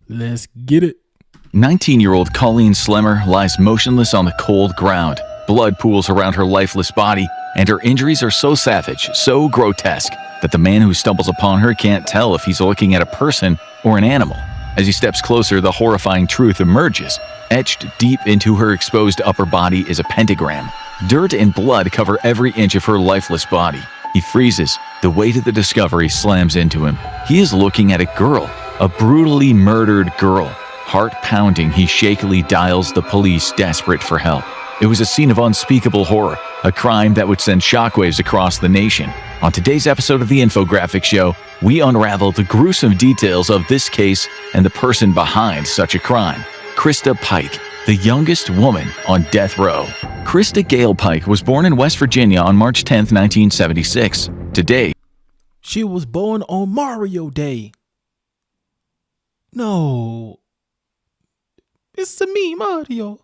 Let's get it. 19-year-old Colleen Slemmer lies motionless on the cold ground. Blood pools around her lifeless body, and her injuries are so savage, so grotesque, that the man who stumbles upon her can't tell if he's looking at a person or an animal. As he steps closer, the horrifying truth emerges. Etched deep into her exposed upper body is a pentagram. Dirt and blood cover every inch of her lifeless body. He freezes. The weight of the discovery slams into him. He is looking at a girl, a brutally murdered girl. Heart pounding, he shakily dials the police, desperate for help. It was a scene of unspeakable horror, a crime that would send shockwaves across the nation. On today's episode of the Infographic Show, we unravel the gruesome details of this case and the person behind such a crime. Christa Pike, the youngest woman on death row. Christa Gale Pike was born in West Virginia on March 10, 1976. Today, She was born on Mario Day. No. It's to me, Mario.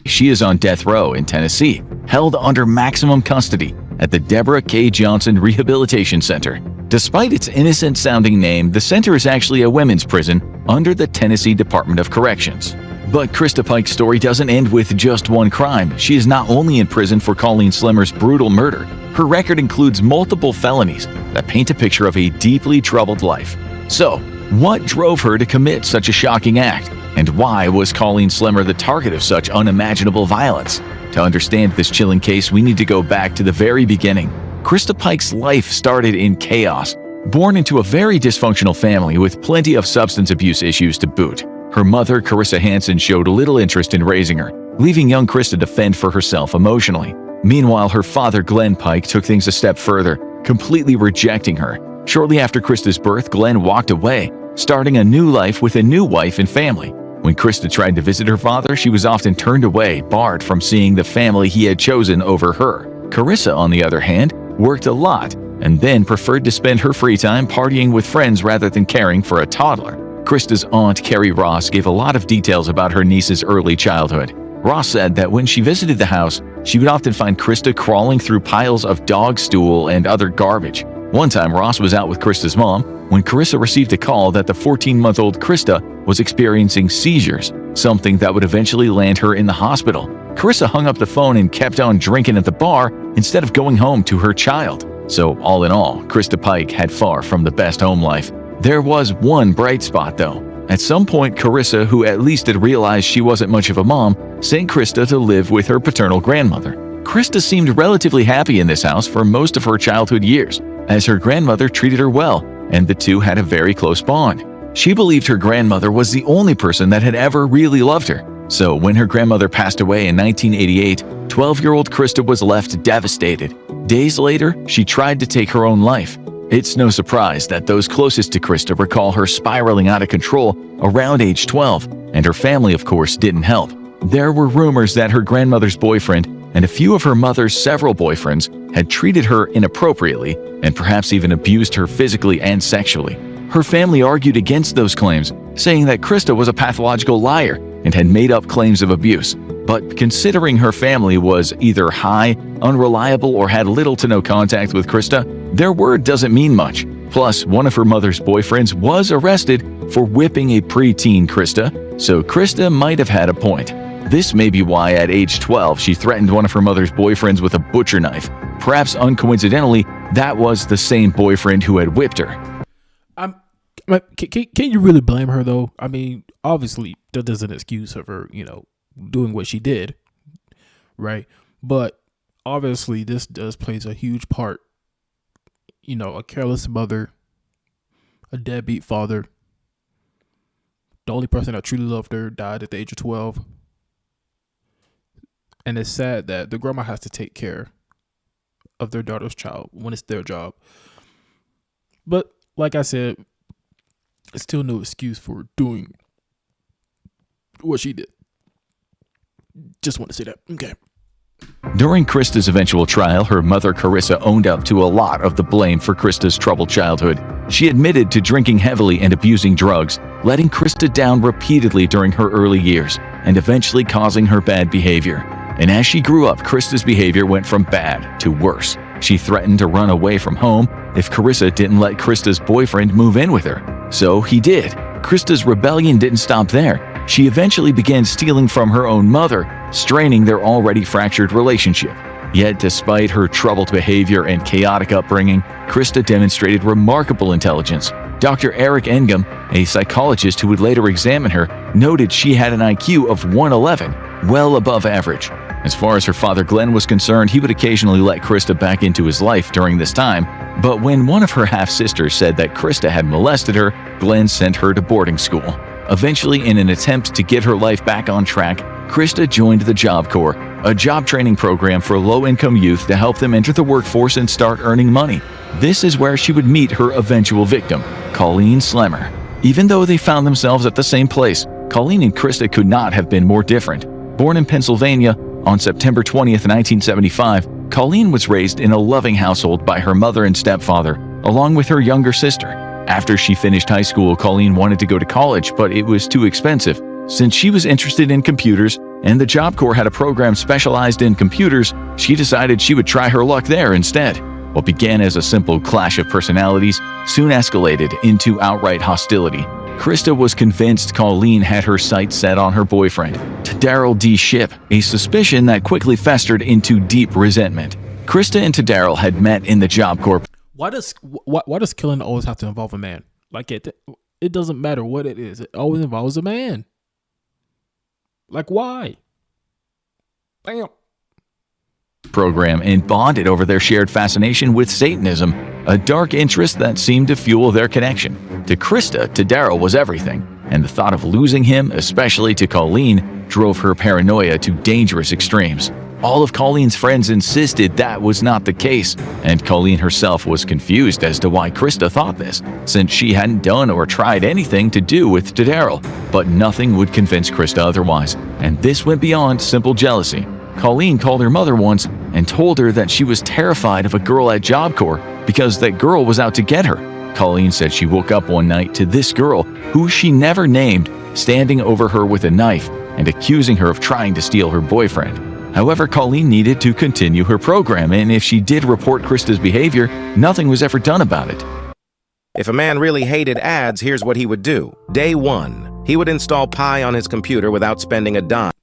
she is on death row in Tennessee, held under maximum custody at the Deborah K. Johnson Rehabilitation Center. Despite its innocent-sounding name, the center is actually a women's prison under the Tennessee Department of Corrections. But Christa Pike's story doesn't end with just one crime. She is not only in prison for Colleen Slemmer's brutal murder, her record includes multiple felonies that paint a picture of a deeply troubled life. So, what drove her to commit such a shocking act? And why was Colleen Slemmer the target of such unimaginable violence? To understand this chilling case, we need to go back to the very beginning. Christa Pike's life started in chaos. Born into a very dysfunctional family with plenty of substance abuse issues to boot, her mother, Carissa Hansen, showed little interest in raising her, leaving young Christa to fend for herself emotionally. Meanwhile, her father, Glenn Pike, took things a step further, completely rejecting her. Shortly after Christa's birth, Glenn walked away, starting a new life with a new wife and family. When Christa tried to visit her father, she was often turned away, barred from seeing the family he had chosen over her. Carissa, on the other hand, worked a lot and then preferred to spend her free time partying with friends rather than caring for a toddler. Christa's aunt, Carrie Ross, gave a lot of details about her niece's early childhood. Ross said that when she visited the house, she would often find Christa crawling through piles of dog stool and other garbage. One time, Ross was out with Christa's mom when Carissa received a call that the 14-month-old Christa was experiencing seizures, something that would eventually land her in the hospital. Carissa hung up the phone and kept on drinking at the bar instead of going home to her child. So, all in all, Christa Pike had far from the best home life. There was one bright spot, though. At some point, Carissa, who at least had realized she wasn't much of a mom, sent Christa to live with her paternal grandmother. Christa seemed relatively happy in this house for most of her childhood years, as her grandmother treated her well, and the two had a very close bond. She believed her grandmother was the only person that had ever really loved her. So when her grandmother passed away in 1988, 12-year-old Christa was left devastated. Days later, she tried to take her own life. It's no surprise that those closest to Christa recall her spiraling out of control around age 12, and her family, of course, didn't help. There were rumors that her grandmother's boyfriend and a few of her mother's several boyfriends had treated her inappropriately and perhaps even abused her physically and sexually. Her family argued against those claims, saying that Christa was a pathological liar and had made up claims of abuse. But considering her family was either high, unreliable, or had little to no contact with Christa, their word doesn't mean much. Plus, one of her mother's boyfriends was arrested for whipping a preteen Christa, so Christa might have had a point. This may be why at age 12 she threatened one of her mother's boyfriends with a butcher knife. Perhaps uncoincidentally, that was the same boyfriend who had whipped her. Can you really blame her, though? I mean, obviously, that doesn't excuse her for, doing what she did, right? But obviously, this does plays a huge part. A careless mother, a deadbeat father, the only person that truly loved her died at the age of 12. And it's sad that the grandma has to take care of their daughter's child when it's their job. But like I said, it's still no excuse for doing what she did. Just want to say that. Okay. During Christa's eventual trial, her mother Carissa owned up to a lot of the blame for Christa's troubled childhood. She admitted to drinking heavily and abusing drugs, letting Christa down repeatedly during her early years, and eventually causing her bad behavior. And as she grew up, Christa's behavior went from bad to worse. She threatened to run away from home if Carissa didn't let Christa's boyfriend move in with her. So he did. Christa's rebellion didn't stop there. She eventually began stealing from her own mother, straining their already fractured relationship. Yet, despite her troubled behavior and chaotic upbringing, Christa demonstrated remarkable intelligence. Dr. Eric Engum, a psychologist who would later examine her, noted she had an IQ of 111, well above average. As far as her father Glenn was concerned, he would occasionally let Christa back into his life during this time, but when one of her half-sisters said that Christa had molested her, Glenn sent her to boarding school. Eventually, in an attempt to get her life back on track, Christa joined the Job Corps, a job training program for low-income youth to help them enter the workforce and start earning money. This is where she would meet her eventual victim, Colleen Slemmer. Even though they found themselves at the same place, Colleen and Christa could not have been more different. Born in Pennsylvania on September 20th, 1975, Colleen was raised in a loving household by her mother and stepfather, along with her younger sister. After she finished high school, Colleen wanted to go to college, but it was too expensive. Since she was interested in computers and the Job Corps had a program specialized in computers, she decided she would try her luck there instead. What began as a simple clash of personalities soon escalated into outright hostility. Christa was convinced Colleen had her sights set on her boyfriend, Tadaryl D. Shipp, a suspicion that quickly festered into deep resentment. Christa and Tadaryl had met in the Job Corps. Why does killing always have to involve a man? Like it doesn't matter what it is. It always involves a man. Like why? Bam. Program and bonded over their shared fascination with Satanism, a dark interest that seemed to fuel their connection. To Christa, Tadaryl was everything, and the thought of losing him, especially to Colleen, drove her paranoia to dangerous extremes. All of Colleen's friends insisted that was not the case, and Colleen herself was confused as to why Christa thought this, since she hadn't done or tried anything to do with Tadaryl. But nothing would convince Christa otherwise, and this went beyond simple jealousy. Colleen called her mother once and told her that she was terrified of a girl at Job Corps because that girl was out to get her. Colleen said she woke up one night to this girl, who she never named, standing over her with a knife and accusing her of trying to steal her boyfriend. However, Colleen needed to continue her program, and if she did report Christa's behavior, nothing was ever done about it. If a man really hated ads, here's what he would do. Day 1, he would install Pi on his computer without spending a dime.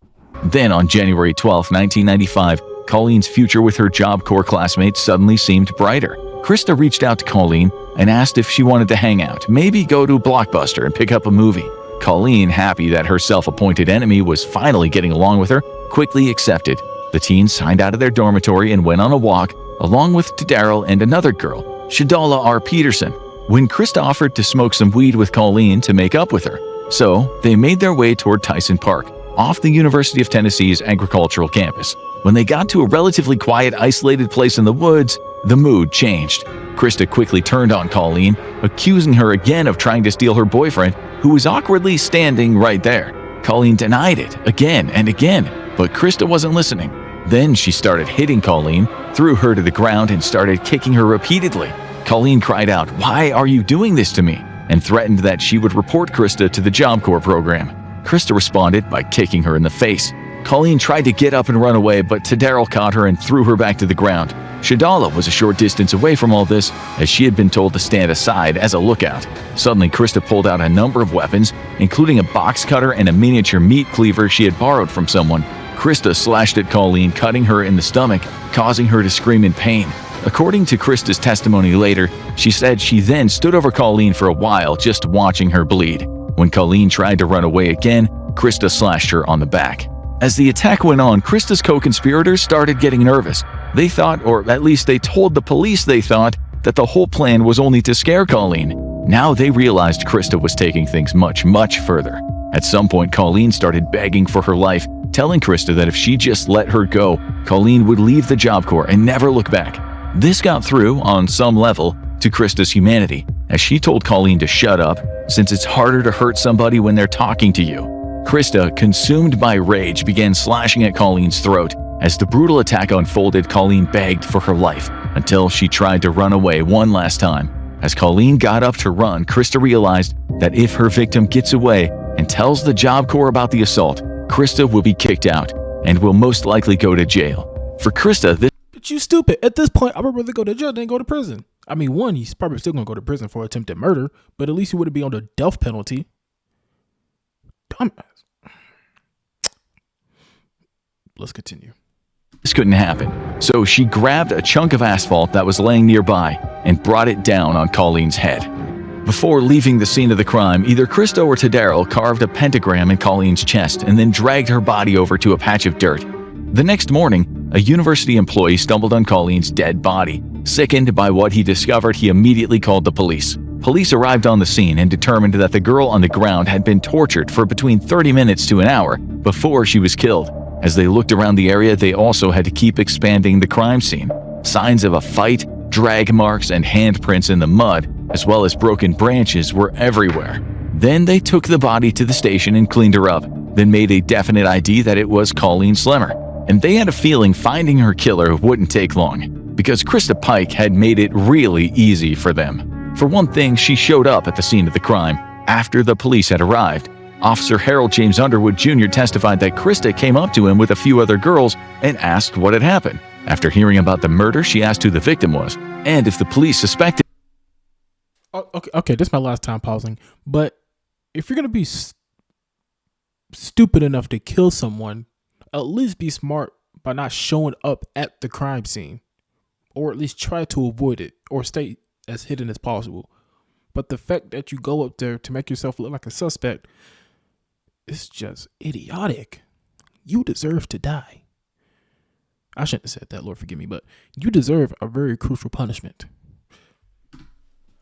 Then on January 12, 1995, Colleen's future with her Job Corps classmates suddenly seemed brighter. Christa reached out to Colleen and asked if she wanted to hang out, maybe go to Blockbuster and pick up a movie. Colleen, happy that her self-appointed enemy was finally getting along with her, quickly accepted. The teens signed out of their dormitory and went on a walk, along with Tadaryl and another girl, Shadala R. Peterson, when Christa offered to smoke some weed with Colleen to make up with her. So they made their way toward Tyson Park, off the University of Tennessee's agricultural campus. When they got to a relatively quiet, isolated place in the woods, the mood changed. Christa quickly turned on Colleen, accusing her again of trying to steal her boyfriend, who was awkwardly standing right there. Colleen denied it again and again, but Christa wasn't listening. Then she started hitting Colleen, threw her to the ground, and started kicking her repeatedly. Colleen cried out, "Why are you doing this to me?" and threatened that she would report Christa to the Job Corps program. Christa responded by kicking her in the face. Colleen tried to get up and run away, but Tadaryl caught her and threw her back to the ground. Shadala was a short distance away from all this, as she had been told to stand aside as a lookout. Suddenly, Christa pulled out a number of weapons, including a box cutter and a miniature meat cleaver she had borrowed from someone. Christa slashed at Colleen, cutting her in the stomach, causing her to scream in pain. According to Christa's testimony later, she said she then stood over Colleen for a while, just watching her bleed. When Colleen tried to run away again, Christa slashed her on the back. As the attack went on, Christa's co-conspirators started getting nervous. They thought, or at least they told the police they thought, that the whole plan was only to scare Colleen. Now they realized Christa was taking things much, much further. At some point, Colleen started begging for her life, telling Christa that if she just let her go, Colleen would leave the Job Corps and never look back. This got through, on some level, to Christa's humanity, as she told Colleen to shut up, since it's harder to hurt somebody when they're talking to you. Christa, consumed by rage, began slashing at Colleen's throat. As the brutal attack unfolded, Colleen begged for her life, until she tried to run away one last time. As Colleen got up to run, Christa realized that if her victim gets away and tells the Job Corps about the assault, Christa will be kicked out and will most likely go to jail. For Christa, this But you stupid. At this point, I would rather go to jail than go to prison. I mean, one, he's probably still gonna go to prison for attempted murder, but at least he wouldn't be on the death penalty. Dumbass. Let's continue. This couldn't happen, so she grabbed a chunk of asphalt that was laying nearby and brought it down on Colleen's head. Before leaving the scene of the crime, either Christa or Tadaro carved a pentagram in Colleen's chest and then dragged her body over to a patch of dirt. The next morning, a university employee stumbled on Colleen's dead body. Sickened by what he discovered, he immediately called the police. Police arrived on the scene and determined that the girl on the ground had been tortured for between 30 minutes to an hour before she was killed. As they looked around the area, they also had to keep expanding the crime scene. Signs of a fight, drag marks, and handprints in the mud, as well as broken branches, were everywhere. Then they took the body to the station and cleaned her up, then made a definite ID that it was Colleen Slimmer. And they had a feeling finding her killer wouldn't take long, because Christa Pike had made it really easy for them. For one thing, she showed up at the scene of the crime after the police had arrived. Officer Harold James Underwood Jr. testified that Christa came up to him with a few other girls and asked what had happened. After hearing about the murder, she asked who the victim was and if the police suspected. Okay, this is my last time pausing. But if you're gonna be stupid enough to kill someone, at least be smart by not showing up at the crime scene, or at least try to avoid it or stay as hidden as possible. But the fact that you go up there to make yourself look like a suspect, it's just idiotic. You deserve to die. I shouldn't have said that, Lord forgive me, but you deserve a very crucial punishment.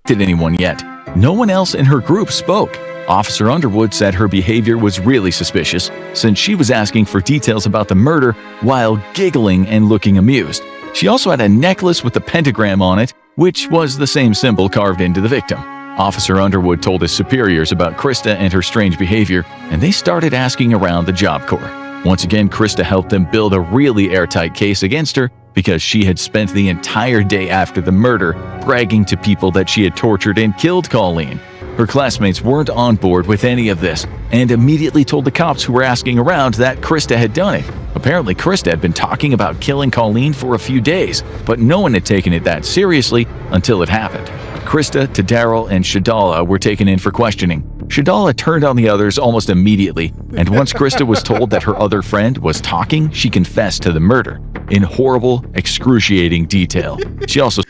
Did anyone yet? No one else in her group spoke. Officer Underwood said her behavior was really suspicious since she was asking for details about the murder while giggling and looking amused. She also had a necklace with the pentagram on it, which was the same symbol carved into the victim. Officer Underwood told his superiors about Christa and her strange behavior, and they started asking around the Job Corps. Once again, Christa helped them build a really airtight case against her because she had spent the entire day after the murder bragging to people that she had tortured and killed Colleen. Her classmates weren't on board with any of this and immediately told the cops who were asking around that Christa had done it. Apparently, Christa had been talking about killing Colleen for a few days, but no one had taken it that seriously until it happened. Christa, Tadaro, and Shadala were taken in for questioning. Shadala turned on the others almost immediately, and once Christa was told that her other friend was talking, she confessed to the murder in horrible, excruciating detail. She also...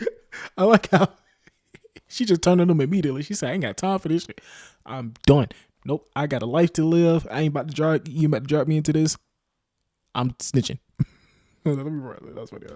I like how she just turned on them immediately. She said, I ain't got time for this shit. I'm done. Nope, I got a life to live. I ain't about to drag you about to drag me into this. I'm snitching. Let me write that. That's funny.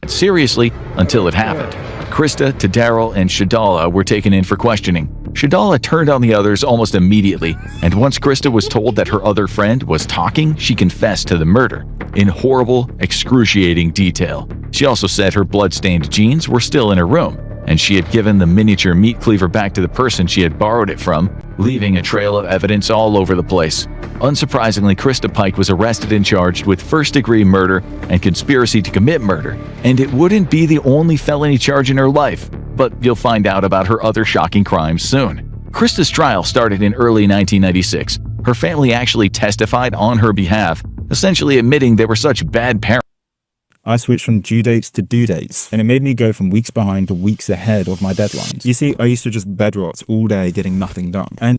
Seriously until it happened. Christa, Tadaro, and Shadala were taken in for questioning. Shadala turned on the others almost immediately, and once Christa was told that her other friend was talking, she confessed to the murder in horrible, excruciating detail. She also said her blood-stained jeans were still in her room, and she had given the miniature meat cleaver back to the person she had borrowed it from, leaving a trail of evidence all over the place. Unsurprisingly, Christa Pike was arrested and charged with first-degree murder and conspiracy to commit murder, and it wouldn't be the only felony charge in her life, but you'll find out about her other shocking crimes soon. Christa's trial started in early 1996. Her family actually testified on her behalf, essentially admitting they were such bad parents. I switched from due dates to due dates, and it made me go from weeks behind to weeks ahead of my deadlines. You see, I used to just bed rot all day getting nothing done. And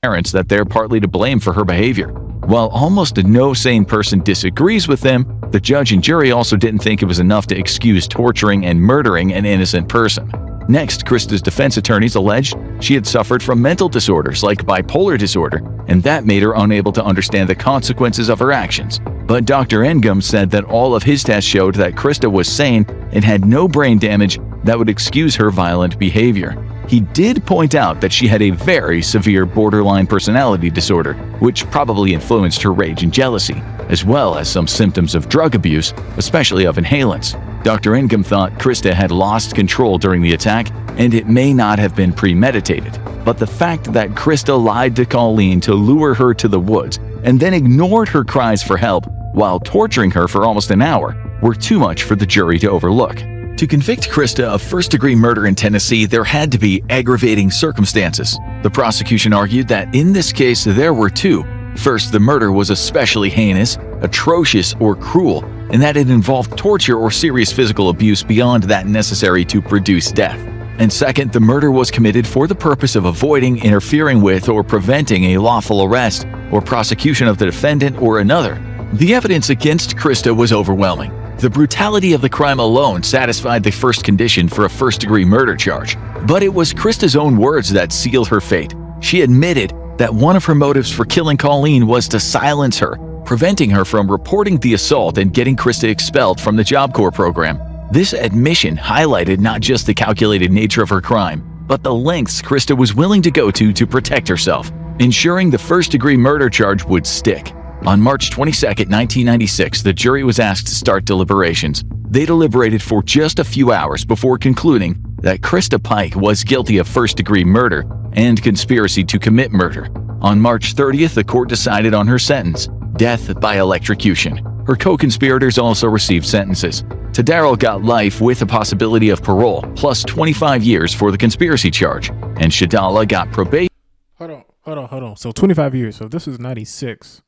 parents that they're partly to blame for her behavior. While almost no sane person disagrees with them, the judge and jury also didn't think it was enough to excuse torturing and murdering an innocent person. Next, Christa's defense attorneys alleged she had suffered from mental disorders like bipolar disorder, and that made her unable to understand the consequences of her actions. But Dr. Engum said that all of his tests showed that Christa was sane and had no brain damage that would excuse her violent behavior. He did point out that she had a very severe borderline personality disorder, which probably influenced her rage and jealousy, as well as some symptoms of drug abuse, especially of inhalants. Dr. Engum thought Christa had lost control during the attack, and it may not have been premeditated. But the fact that Christa lied to Colleen to lure her to the woods and then ignored her cries for help while torturing her for almost an hour were too much for the jury to overlook. To convict Christa of first-degree murder in Tennessee, there had to be aggravating circumstances. The prosecution argued that in this case there were two. First, the murder was especially heinous, atrocious, or cruel, and that it involved torture or serious physical abuse beyond that necessary to produce death. And second, the murder was committed for the purpose of avoiding, interfering with, or preventing a lawful arrest or prosecution of the defendant or another. The evidence against Christa was overwhelming. The brutality of the crime alone satisfied the first condition for a first-degree murder charge. But it was Christa's own words that sealed her fate. She admitted that one of her motives for killing Colleen was to silence her, preventing her from reporting the assault and getting Christa expelled from the Job Corps program. This admission highlighted not just the calculated nature of her crime, but the lengths Christa was willing to go to protect herself, ensuring the first-degree murder charge would stick. On March 22, 1996, the jury was asked to start deliberations. They deliberated for just a few hours before concluding that Christa Pike was guilty of first-degree murder and conspiracy to commit murder. On March 30th, the court decided on her sentence, death by electrocution. Her co-conspirators also received sentences. Tadaro got life with a possibility of parole, plus 25 years for the conspiracy charge, and Shadala got probation. Hold on. So 25 years. So this is 96.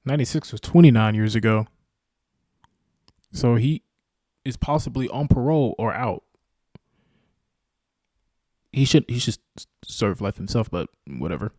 96 was 29 years ago. So he is possibly on parole or out. He should serve life himself, but whatever.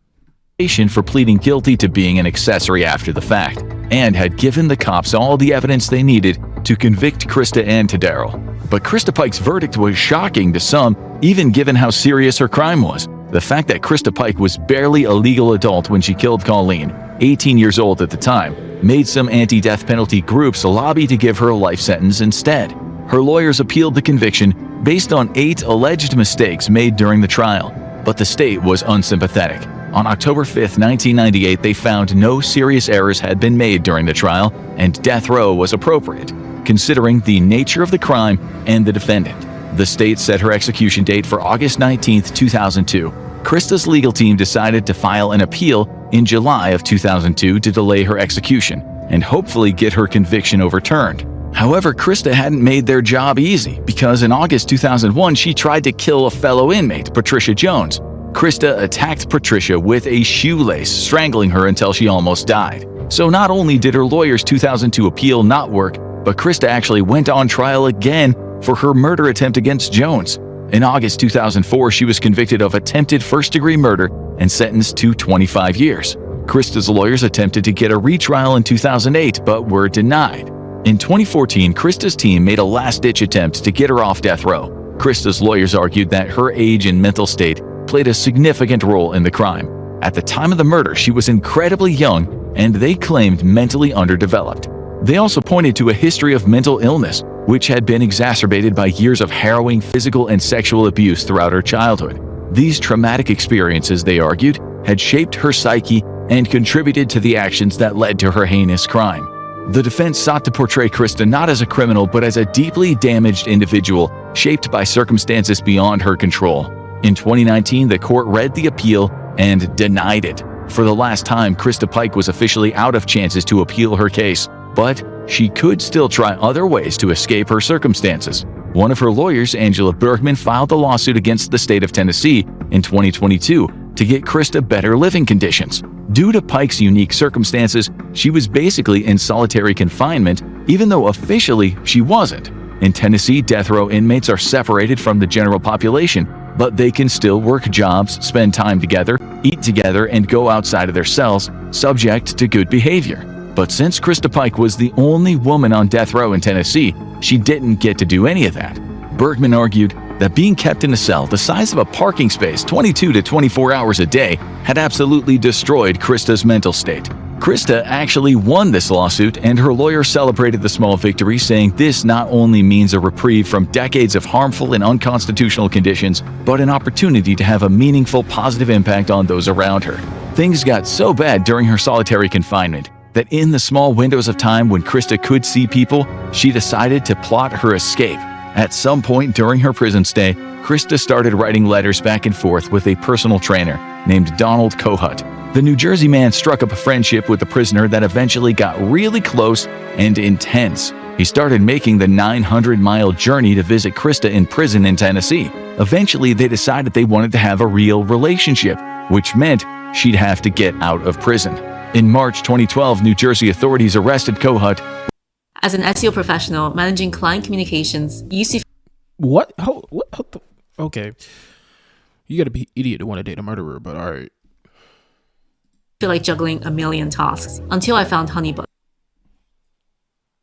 For pleading guilty to being an accessory after the fact, and had given the cops all the evidence they needed to convict Christa and Tadaro. But Christa Pike's verdict was shocking to some, even given how serious her crime was. The fact that Christa Pike was barely a legal adult when she killed Colleen, 18 years old at the time, made some anti-death penalty groups lobby to give her a life sentence instead. Her lawyers appealed the conviction based on 8 alleged mistakes made during the trial, but the state was unsympathetic. On October 5, 1998, they found no serious errors had been made during the trial, and death row was appropriate, considering the nature of the crime and the defendant. The state set her execution date for August 19, 2002. Christa's legal team decided to file an appeal in July of 2002 to delay her execution and hopefully get her conviction overturned. However, Christa hadn't made their job easy because in August 2001, she tried to kill a fellow inmate, Patricia Jones. Christa attacked Patricia with a shoelace, strangling her until she almost died. So not only did her lawyer's 2002 appeal not work, but Christa actually went on trial again for her murder attempt against Jones. In August 2004, she was convicted of attempted first-degree murder and sentenced to 25 years. Christa's lawyers attempted to get a retrial in 2008, but were denied. In 2014, Christa's team made a last-ditch attempt to get her off death row. Christa's lawyers argued that her age and mental state played a significant role in the crime. At the time of the murder, she was incredibly young, and they claimed mentally underdeveloped. They also pointed to a history of mental illness, which had been exacerbated by years of harrowing physical and sexual abuse throughout her childhood. These traumatic experiences, they argued, had shaped her psyche and contributed to the actions that led to her heinous crime. The defense sought to portray Christa not as a criminal, but as a deeply damaged individual, shaped by circumstances beyond her control. In 2019, the court read the appeal and denied it. For the last time, Christa Pike was officially out of chances to appeal her case, but she could still try other ways to escape her circumstances. One of her lawyers, Angela Bergman, filed a lawsuit against the state of Tennessee in 2022 to get Christa better living conditions. Due to Pike's unique circumstances, she was basically in solitary confinement, even though officially she wasn't. In Tennessee, death row inmates are separated from the general population, but they can still work jobs, spend time together, eat together, and go outside of their cells, subject to good behavior. But since Christa Pike was the only woman on death row in Tennessee, she didn't get to do any of that. Bergman argued that being kept in a cell the size of a parking space 22 to 24 hours a day had absolutely destroyed Christa's mental state. Christa actually won this lawsuit, and her lawyer celebrated the small victory, saying this not only means a reprieve from decades of harmful and unconstitutional conditions, but an opportunity to have a meaningful positive impact on those around her. Things got so bad during her solitary confinement that in the small windows of time when Christa could see people, she decided to plot her escape. At some point during her prison stay, Christa started writing letters back and forth with a personal trainer named Donald Kohut. The New Jersey man struck up a friendship with the prisoner that eventually got really close and intense. He started making the 900-mile journey to visit Christa in prison in Tennessee. Eventually, they decided they wanted to have a real relationship, which meant she'd have to get out of prison. In March 2012, New Jersey authorities arrested Kohut As an SEO professional, managing client communications used to What? Okay. You gotta be an idiot to want to date a murderer, but all right. feel like juggling a million tasks until I found Honeybook.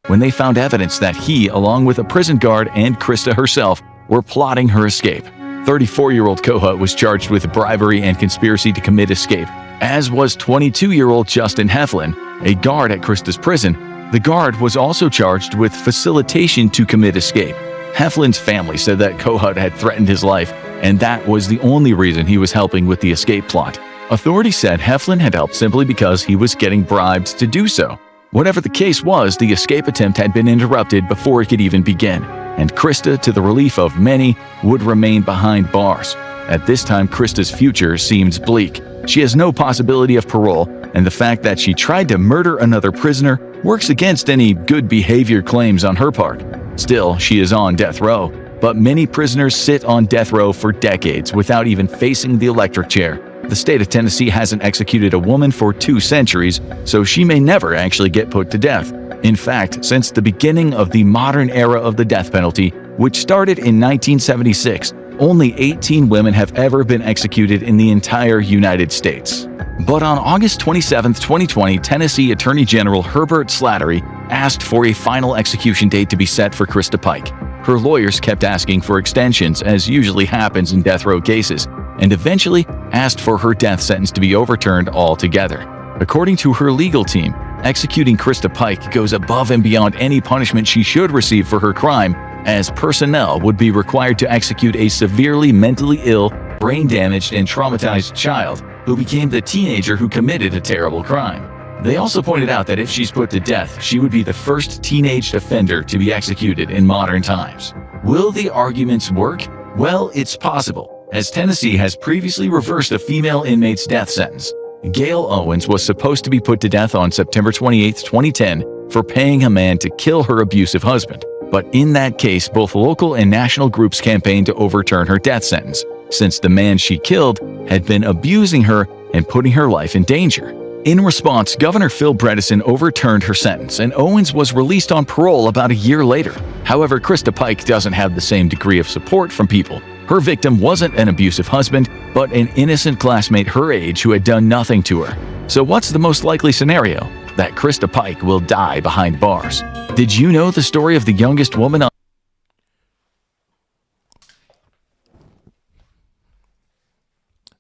When they found evidence that he, along with a prison guard and Christa herself, were plotting her escape. 34-year-old Kohut was charged with bribery and conspiracy to commit escape, as was 22-year-old Justin Heflin, a guard at Christa's prison. The guard was also charged with facilitation to commit escape. Heflin's family said that Kohut had threatened his life, and that was the only reason he was helping with the escape plot. Authorities said Heflin had helped simply because he was getting bribed to do so. Whatever the case was, the escape attempt had been interrupted before it could even begin, and Christa, to the relief of many, would remain behind bars. At this time, Christa's future seems bleak. She has no possibility of parole, and the fact that she tried to murder another prisoner works against any good behavior claims on her part. Still, she is on death row, but many prisoners sit on death row for decades without even facing the electric chair. The state of Tennessee hasn't executed a woman for 2 centuries, so she may never actually get put to death. In fact, since the beginning of the modern era of the death penalty, which started in 1976, only 18 women have ever been executed in the entire United States. But on August 27, 2020, Tennessee Attorney General Herbert Slattery asked for a final execution date to be set for Christa Pike. Her lawyers kept asking for extensions, as usually happens in death row cases, and eventually asked for her death sentence to be overturned altogether. According to her legal team, executing Christa Pike goes above and beyond any punishment she should receive for her crime, as personnel would be required to execute a severely mentally ill, brain-damaged, and traumatized child who became the teenager who committed a terrible crime. They also pointed out that if she's put to death, she would be the first teenage offender to be executed in modern times. Will the arguments work? Well, it's possible, as Tennessee has previously reversed a female inmate's death sentence. Gail Owens was supposed to be put to death on September 28, 2010, for paying a man to kill her abusive husband. But in that case, both local and national groups campaigned to overturn her death sentence, since the man she killed had been abusing her and putting her life in danger. In response, Governor Phil Bredesen overturned her sentence, and Owens was released on parole about a year later. However, Christa Pike doesn't have the same degree of support from people. Her victim wasn't an abusive husband, but an innocent classmate her age who had done nothing to her. So what's the most likely scenario? That Christa Pike will die behind bars. Did you know the story of the youngest woman on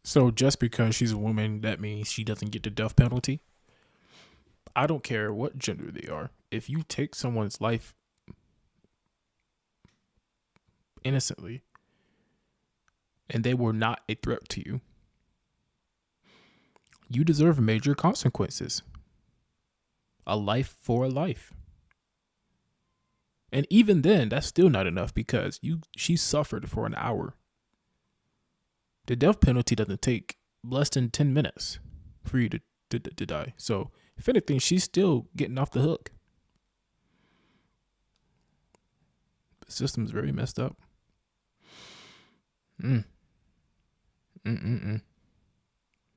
So just because she's a woman, that means she doesn't get the death penalty? I don't care what gender they are. If you take someone's life innocently and they were not a threat to you, you deserve major consequences. A life for a life. And even then, that's still not enough because she suffered for an hour. The death penalty doesn't take less than 10 minutes for you to die. So, if anything, she's still getting off the hook. The system's very messed up.